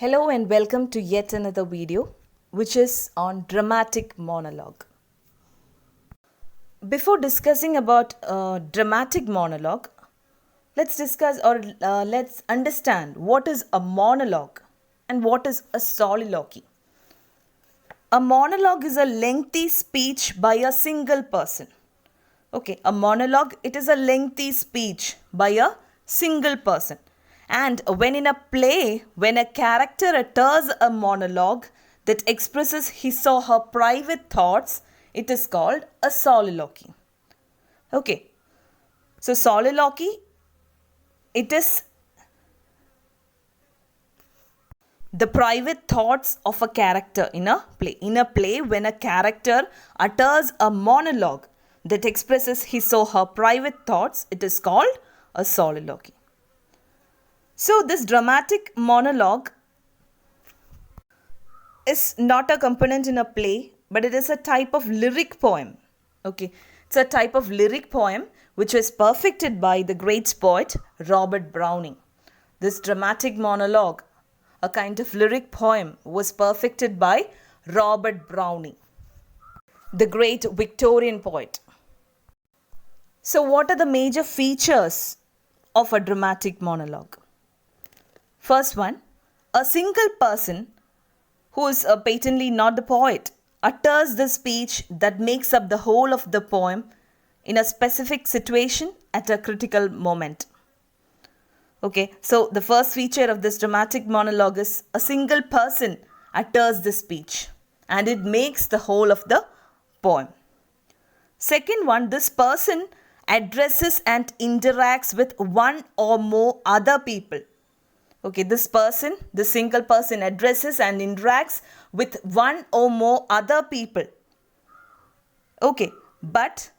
Hello and welcome to yet another video which is on dramatic monologue. Before discussing about dramatic monologue, let's discuss or let's understand what is a monologue and what is a soliloquy. A monologue is a lengthy speech by a single person. Okay, a monologue, it is a lengthy speech by a single person. And when in a play, when a character utters a monologue that expresses his or her private thoughts, it is called a soliloquy. Okay, so soliloquy, it is the private thoughts of a character in a play. In a play, when a character utters a monologue that expresses his or her private thoughts, it is called a soliloquy. So this dramatic monologue is not a component in a play, but it is a type of lyric poem. Okay, it's a type of lyric poem which was perfected by the great poet Robert Browning. This dramatic monologue, a kind of lyric poem, was perfected by Robert Browning, the great Victorian poet. So what are the major features of a dramatic monologue? First one, a single person who is patently not the poet utters the speech that makes up the whole of the poem in a specific situation at a critical moment. Okay, so the first feature of this dramatic monologue is a single person utters the speech and it makes the whole of the poem. Second one, this person addresses and interacts with one or more other people. Okay, this person, the single person addresses and interacts with one or more other people. Okay, but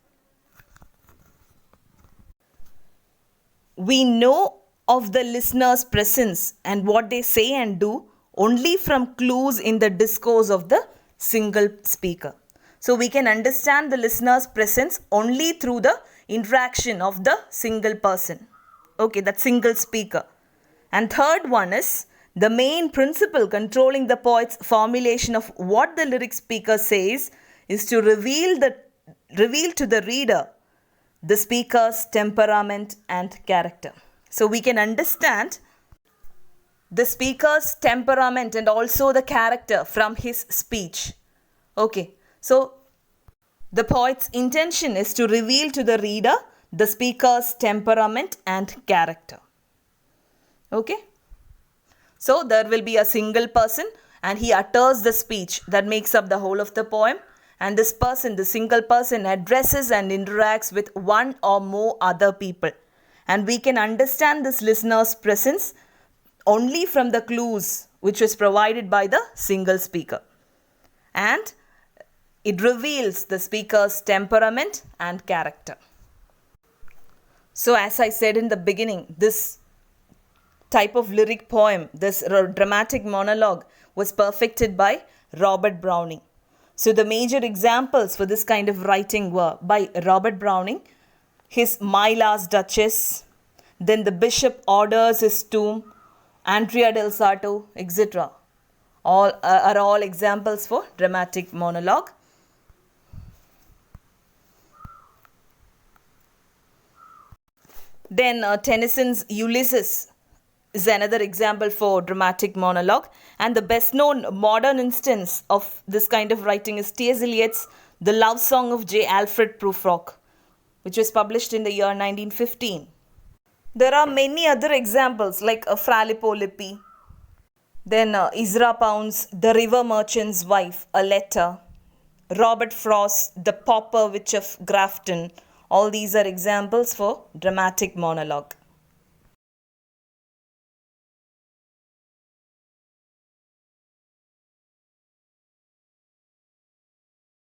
we know of the listener's presence and what they say and do only from clues in the discourse of the single speaker. So we can understand the listener's presence only through the interaction of the single person. Okay, that single speaker. And third one is the main principle controlling the poet's formulation of what the lyric speaker says is to reveal to the reader the speaker's temperament and character. So we can understand the speaker's temperament and also the character from his speech. Okay, so the poet's intention is to reveal to the reader the speaker's temperament and character. Okay, so there will be a single person and he utters the speech that makes up the whole of the poem, and this person, the single person, addresses and interacts with one or more other people, and we can understand this listener's presence only from the clues which was provided by the single speaker, and it reveals the speaker's temperament and character. So as I said in the beginning, this type of lyric poem, this dramatic monologue, was perfected by Robert Browning. So the major examples for this kind of writing were by Robert Browning, his My Last Duchess, then The Bishop Orders His Tomb, Andrea del Sarto, etc. All are all examples for dramatic monologue. Then Tennyson's Ulysses is another example for dramatic monologue, and the best known modern instance of this kind of writing is T.S. Eliot's The Love Song of J. Alfred Prufrock, which was published in the year 1915. There are many other examples like Fra Lippo Lippi, then Ezra Pound's The River Merchant's Wife, A Letter, Robert Frost's The Pauper Witch of Grafton. All these are examples for dramatic monologue.